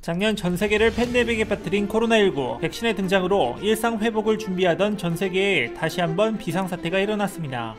작년 전 세계를 팬데믹에 빠뜨린 코로나19 백신의 등장으로 일상 회복을 준비하던 전 세계에 다시 한번 비상사태가 일어났습니다.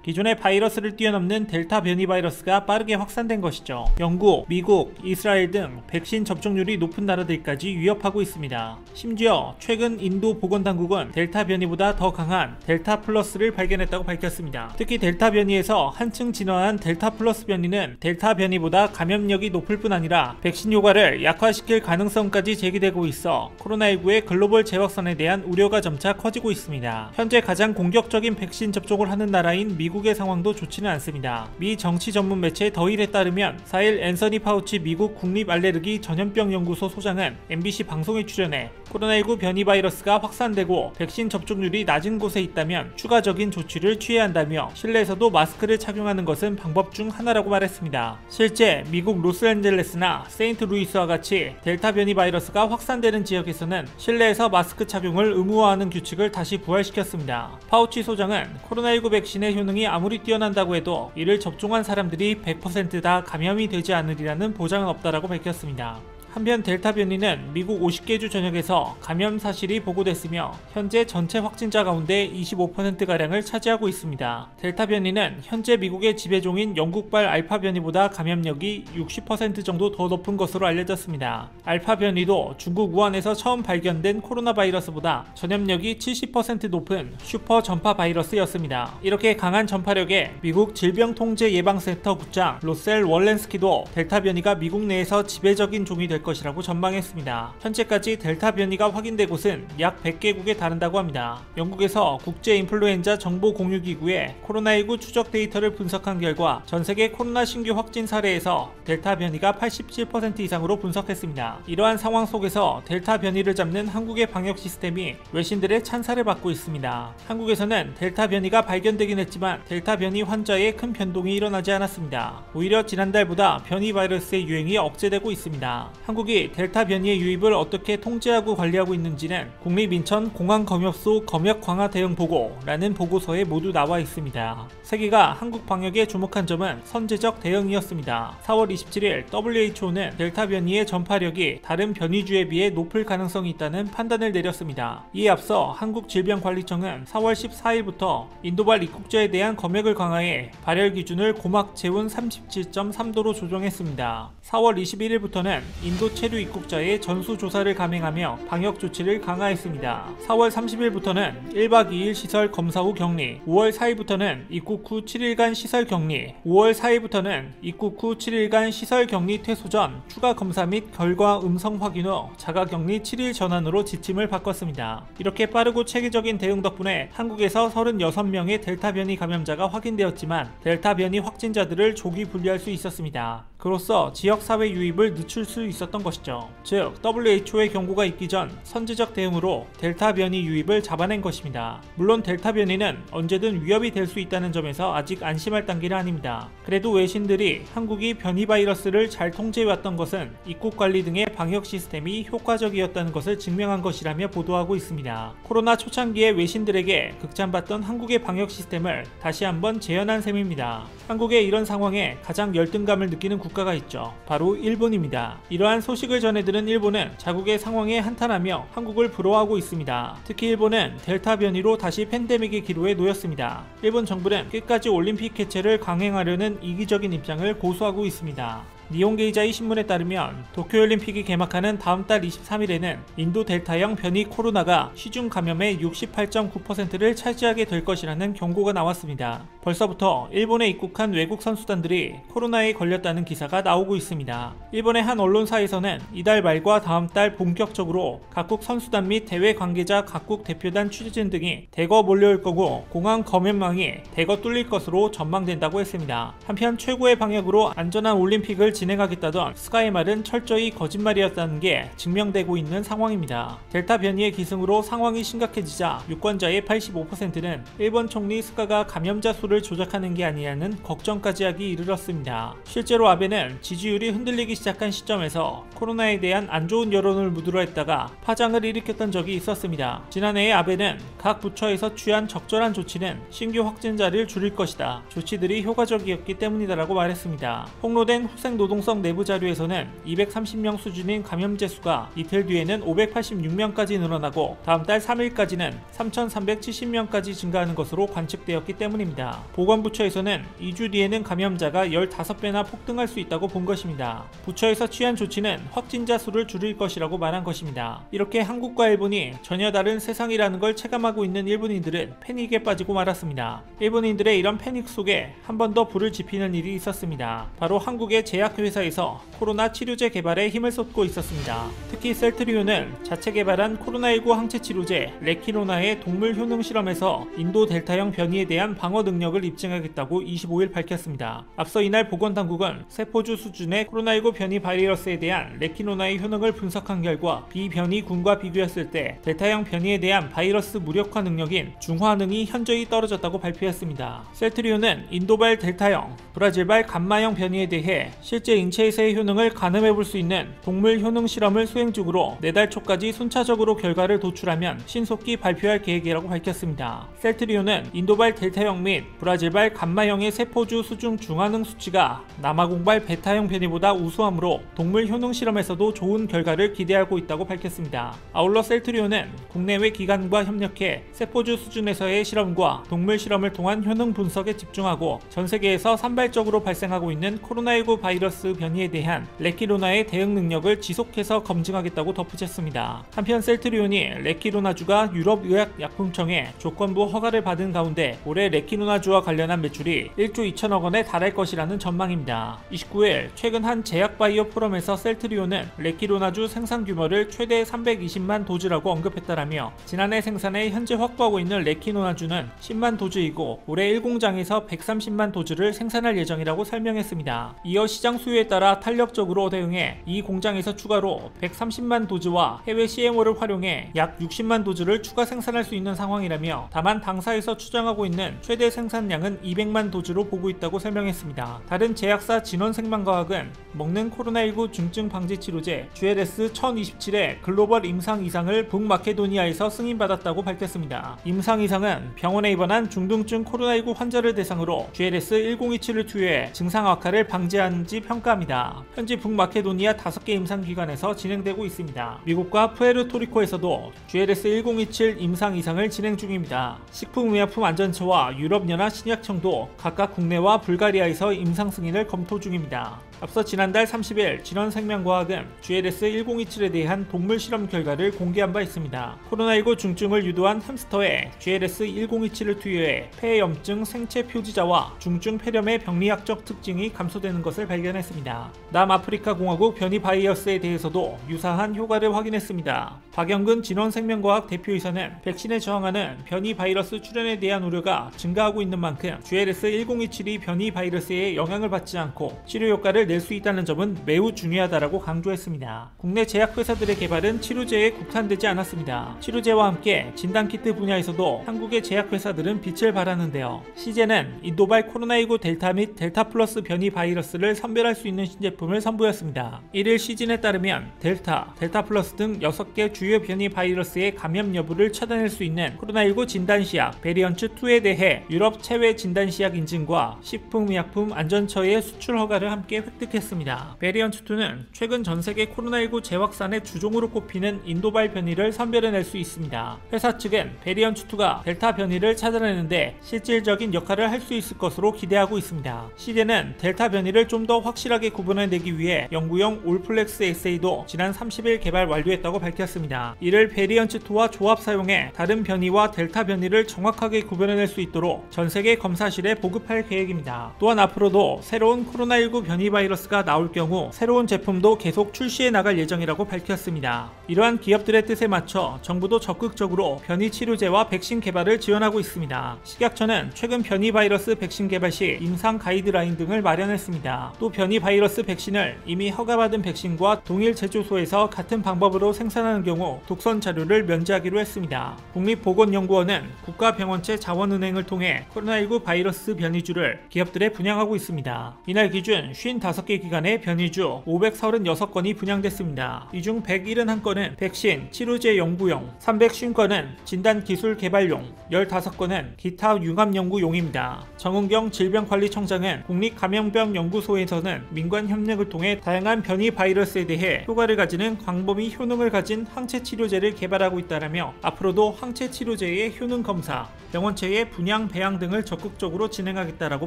기존의 바이러스를 뛰어넘는 델타 변이 바이러스가 빠르게 확산된 것이죠. 영국, 미국, 이스라엘 등 백신 접종률이 높은 나라들까지 위협하고 있습니다. 심지어 최근 인도 보건당국은 델타 변이보다 더 강한 델타 플러스를 발견했다고 밝혔습니다. 특히 델타 변이에서 한층 진화한 델타 플러스 변이는 델타 변이보다 감염력이 높을 뿐 아니라 백신 효과를 약화시킬 가능성까지 제기되고 있어 코로나19의 글로벌 재확산에 대한 우려가 점차 커지고 있습니다. 현재 가장 공격적인 백신 접종을 하는 나라인 미국의 상황도 좋지는 않습니다. 미 정치 전문 매체 더힐에 따르면 4일 앤서니 파우치 미국 국립알레르기 전염병 연구소 소장은 MBC 방송에 출연해 코로나19 변이 바이러스가 확산되고 백신 접종률이 낮은 곳에 있다면 추가적인 조치를 취해야 한다며 실내에서도 마스크를 착용하는 것은 방법 중 하나라고 말했습니다. 실제 미국 로스앤젤레스나 세인트루이스와 같이 델타 변이 바이러스가 확산되는 지역에서는 실내에서 마스크 착용을 의무화하는 규칙을 다시 부활시켰습니다. 파우치 소장은 코로나19 백신의 효능이 아무리 뛰어난다고 해도 이를 접종한 사람들이 100% 다 감염이 되지 않으리라는 보장은 없다라고 밝혔습니다. 한편 델타 변이는 미국 50개 주 전역에서 감염 사실이 보고됐으며 현재 전체 확진자 가운데 25%가량을 차지하고 있습니다. 델타 변이는 현재 미국의 지배종인 영국발 알파 변이보다 감염력이 60% 정도 더 높은 것으로 알려졌습니다. 알파 변이도 중국 우한에서 처음 발견된 코로나 바이러스보다 전염력이 70% 높은 슈퍼 전파 바이러스였습니다. 이렇게 강한 전파력에 미국 질병통제예방센터 국장 로셀 월렌스키도 델타 변이가 미국 내에서 지배적인 종이 될 것이라고 전망했습니다. 현재까지 델타 변이가 확인된 곳은 약 100개국에 달한다고 합니다. 영국에서 국제 인플루엔자 정보 공유 기구에 코로나19 추적 데이터를 분석한 결과 전 세계 코로나 신규 확진 사례에서 델타 변이가 87% 이상으로 분석했습니다. 이러한 상황 속에서 델타 변이를 잡는 한국의 방역 시스템이 외신들의 찬사를 받고 있습니다. 한국에서는 델타 변이가 발견되긴 했지만 델타 변이 환자의 큰 변동이 일어나지 않았습니다. 오히려 지난달보다 변이 바이러스의 유행이 억제되고 있습니다. 한국이 델타 변이의 유입을 어떻게 통제하고 관리하고 있는지는 국립인천공항검역소 검역 강화 대응 보고라는 보고서에 모두 나와 있습니다. 세계가 한국 방역에 주목한 점은 선제적 대응이었습니다. 4월 27일 WHO는 델타 변이의 전파력이 다른 변이주에 비해 높을 가능성이 있다는 판단을 내렸습니다. 이에 앞서 한국질병관리청은 4월 14일부터 인도발 입국자에 대한 검역을 강화해 발열 기준을 고막 체온 37.3도로 조정했습니다. 4월 21일부터는 인도 체류 입국자의 전수조사를 감행하며 방역 조치를 강화했습니다. 4월 30일부터는 1박 2일 시설 검사 후 격리, 5월 4일부터는 입국 후 7일간 시설 격리, 5월 4일부터는 입국 후 7일간 시설 격리 퇴소 전 추가 검사 및 결과 음성 확인 후 자가 격리 7일 전환으로 지침을 바꿨습니다. 이렇게 빠르고 체계적인 대응 덕분에 한국에서 36명의 델타 변이 감염자가 확인되었지만 델타 변이 확진자들을 조기 분리할 수 있었습니다. 그로써 지역사회 유입을 늦출 수 있었던 것이죠. 즉 WHO의 경고가 있기 전 선제적 대응으로 델타 변이 유입을 잡아낸 것입니다. 물론 델타 변이는 언제든 위협이 될 수 있다는 점에서 아직 안심할 단계는 아닙니다. 그래도 외신들이 한국이 변이 바이러스를 잘 통제해왔던 것은 입국관리 등의 방역 시스템이 효과적이었다는 것을 증명한 것이라며 보도하고 있습니다. 코로나 초창기에 외신들에게 극찬받던 한국의 방역 시스템을 다시 한번 재현한 셈입니다. 한국의 이런 상황에 가장 열등감을 느끼는 국가가 있죠. 바로 일본입니다. 이러한 소식을 전해들은 일본은 자국의 상황에 한탄하며 한국을 부러워하고 있습니다. 특히 일본은 델타 변이로 다시 팬데믹의 기로에 놓였습니다. 일본 정부는 끝까지 올림픽 개최를 강행하려는 이기적인 입장을 고수하고 있습니다. 니혼게이자이 신문에 따르면 도쿄올림픽이 개막하는 다음 달 23일에는 인도 델타형 변이 코로나가 시중 감염의 68.9%를 차지하게 될 것이라는 경고가 나왔습니다. 벌써부터 일본에 입국한 외국 선수단들이 코로나에 걸렸다는 기사가 나오고 있습니다. 일본의 한 언론사에서는 이달 말과 다음 달 본격적으로 각국 선수단 및 대회 관계자 각국 대표단 취재진 등이 대거 몰려올 거고 공항 검역망이 대거 뚫릴 것으로 전망된다고 했습니다. 한편 최고의 방역으로 안전한 올림픽을 진행하겠다던 스카이의 말은 철저히 거짓말이었다는 게 증명되고 있는 상황입니다. 델타 변이의 기승으로 상황이 심각해지자 유권자의 85%는 일본 총리 스카가 감염자 수를 수를 조작하는 게 아니냐는 걱정까지 하기 이르렀습니다. 실제로 아베는 지지율이 흔들리기 시작한 시점에서 코로나에 대한 안 좋은 여론을 묻으려 했다가 파장을 일으켰던 적이 있었습니다. 지난해에 아베는 각 부처에서 취한 적절한 조치는 신규 확진자를 줄일 것이다. 조치들이 효과적이었기 때문이다라고 말했습니다. 폭로된厚生노동성 내부 자료에서는 230명 수준인 감염자 수가 이틀 뒤에는 586명까지 늘어나고 다음 달 3일까지는 3,370명까지 증가하는 것으로 관측되었기 때문입니다. 보건부처에서는 2주 뒤에는 감염자가 15배나 폭등할 수 있다고 본 것입니다. 부처에서 취한 조치는 확진자 수를 줄일 것이라고 말한 것입니다. 이렇게 한국과 일본이 전혀 다른 세상이라는 걸 체감하고 있는 일본인들은 패닉에 빠지고 말았습니다. 일본인들의 이런 패닉 속에 한 번 더 불을 지피는 일이 있었습니다. 바로 한국의 제약회사에서 코로나 치료제 개발에 힘을 쏟고 있었습니다. 특히 셀트리온은 자체 개발한 코로나19 항체 치료제 레키로나의 동물 효능 실험에서 인도 델타형 변이에 대한 방어 능력을 입증하겠다고 25일 밝혔습니다. 앞서 이날 보건당국은 세포주 수준의 코로나19 변이 바이러스에 대한 레키로나의 효능을 분석한 결과 비변이군과 비교했을 때 델타형 변이에 대한 바이러스 무력화 능력인 중화능이 현저히 떨어졌다고 발표했습니다. 셀트리온은 인도발 델타형, 브라질발 감마형 변이에 대해 실제 인체에서의 효능을 가늠해볼 수 있는 동물 효능 실험을 수행 중으로 내달 초까지 순차적으로 결과를 도출하면 신속히 발표할 계획이라고 밝혔습니다. 셀트리온은 인도발 델타형 및 브라질발 감마형의 세포주 수중 중화능 수치가 남아공발 베타형 변이보다 우수하므로 동물 효능 실험에서도 좋은 결과를 기대하고 있다고 밝혔습니다. 아울러 셀트리온은 국내외 기관과 협력해 세포주 수준에서의 실험과 동물 실험을 통한 효능 분석에 집중하고 전 세계에서 산발적으로 발생하고 있는 코로나19 바이러스 변이에 대한 레키로나의 대응 능력을 지속해서 검증하겠다고 덧붙였습니다. 한편 셀트리온이 레키로나주가 유럽의약약품청에 조건부 허가를 받은 가운데 올해 레키로나주와 관련한 매출이 1조 2천억 원에 달할 것이라는 전망입니다. 29일 최근 한 제약바이오 포럼에서 셀트리온은 레키로나주 생산 규모를 최대 320만 도즈라고 언급했다라며 지난해 생산에 현재 확보하고 있는 레키로나주는 10만 도즈이고 올해 1공장에서 130만 도즈를 생산할 예정이라고 설명했습니다. 이어 시장 수요에 따라 탄력적으로 대응해 이 공장에서 추가로 130만 도즈와 해외 CMO를 활용해 약 60만 도즈를 추가 생산할 수 있는 상황이라며 다만 당사에서 추정하고 있는 최대 생산량은 200만 도즈로 보고 있다고 설명했습니다. 다른 제약사 진원생명과학은 먹는 코로나19 중증 방지 치료제 GLS-1027의 글로벌 임상 이상을 북마케도니아에서 승인받았다고 밝혔습니다. 임상 이상은 병원에 입원한 중등증 코로나19 환자를 대상으로 GLS-1027을 투여해 증상 악화를 방지하는지 평가합니다. 현재 북마케도니아 5개 임상기관에서 진행되고 있습니다. 미국과 푸에르토리코에서도 GLS-1027 임상 이상을 진행 중입니다. 식품의약품안전처와 유럽연합 신약청도 각각 국내와 불가리아에서 임상 승인을 검토 중입니다. 앞서 지난달 30일 진원생명과학은 GLS-1027에 대한 동물 실험 결과를 공개한 바 있습니다. 코로나19 중증을 유도한 햄스터에 GLS-1027을 투여해 폐염증 생체 표지자와 중증 폐렴의 병리학적 특징이 감소되는 것을 발견했습니다. 남아프리카 공화국 변이 바이러스에 대해서도 유사한 효과를 확인했습니다. 박영근 진원생명과학 대표이사는 백신에 저항하는 변이 바이러스 출현에 대한 우려가 증가하고 있는 만큼 GLS-1027이 변이 바이러스에 영향을 받지 않고 치료 효과를 낼 수 있다는 점은 매우 중요하다라고 강조했습니다. 국내 제약회사들의 개발은 치료제에 국한되지 않았습니다. 치료제와 함께 진단키트 분야에서도 한국의 제약회사들은 빛을 발하는데요. 시제는 인도발 코로나19 델타 및 델타 플러스 변이 바이러스를 선별할 수 있는 신제품을 선보였습니다. 1일 시즌에 따르면 델타, 델타 플러스 등 6개 주요 변이 바이러스의 감염 여부를 찾아낼 수 있는 코로나19 진단시약 베리언츠2에 대해 유럽 체외 진단시약 인증과 식품의약품안전처의 수출 허가를 함께 획득했습니다. 베리언츠2는 최근 전세계 코로나19 재확산의 주종으로 꼽히는 인도발 변이를 선별해낼 수 있습니다. 회사 측은 베리언츠2가 델타 변이를 찾아내는데 실질적인 역할을 할 수 있을 것으로 기대하고 있습니다. 시제는 델타 변이를 좀 더 확실하게 구분해내기 위해 연구용 올플렉스 에세이도 지난 30일 개발 완료했다고 밝혔습니다. 이를 베리언츠2와 조합 사용해 다른 변이와 델타 변이를 정확하게 구별해낼 수 있도록 전세계 검사실에 보급할 계획입니다. 또한 앞으로도 새로운 코로나19 변이 바이러스 바이러스가 나올 경우 새로운 제품도 계속 출시해 나갈 예정이라고 밝혔습니다. 이러한 기업들의 뜻에 맞춰 정부도 적극적으로 변이 치료제와 백신 개발을 지원하고 있습니다. 식약처는 최근 변이 바이러스 백신 개발 시 임상 가이드라인 등을 마련했습니다. 또 변이 바이러스 백신을 이미 허가받은 백신과 동일 제조소에서 같은 방법으로 생산하는 경우 독선 자료를 면제하기로 했습니다. 국립보건연구원은 국가병원체 자원은행을 통해 코로나19 바이러스 변이주를 기업들에 분양하고 있습니다. 이날 기준 55개 기관의 변이주 536건이 분양됐습니다. 이 중 171건은 백신, 치료제 연구용, 350건은 진단기술 개발용, 15건은 기타 융합연구용입니다. 정은경 질병관리청장은 국립감염병연구소에서는 민관 협력을 통해 다양한 변이 바이러스에 대해 효과를 가지는 광범위 효능을 가진 항체 치료제를 개발하고 있다라며 앞으로도 항체 치료제의 효능 검사, 병원체의 분양, 배양 등을 적극적으로 진행하겠다라고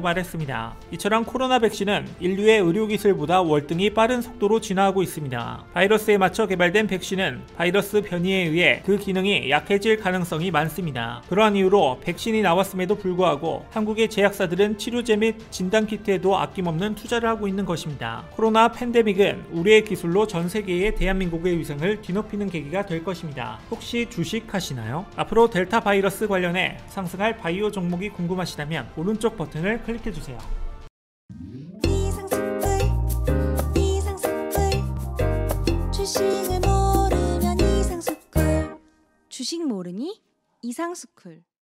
말했습니다. 이처럼 코로나 백신은 인류의 의료기술보다 월등히 빠른 속도로 진화하고 있습니다. 바이러스에 맞춰 개발된 백신은 바이러스 변이에 의해 그 기능이 약해질 가능성이 많습니다. 그러한 이유로 백신이 나왔음에도 불구하고 한국의 제약사들은 치료제 및 진단키트에도 아낌없는 투자를 하고 있는 것입니다. 코로나 팬데믹은 우리의 기술로 전 세계의 대한민국의 위상을 뒤높이는 계기가 될 것입니다. 혹시 주식하시나요? 앞으로 델타 바이러스 관련해 상승할 바이오 종목이 궁금하시다면 오른쪽 버튼을 클릭해주세요. 주식을 모르면 이상스쿨. 주식 모르니 이상스쿨.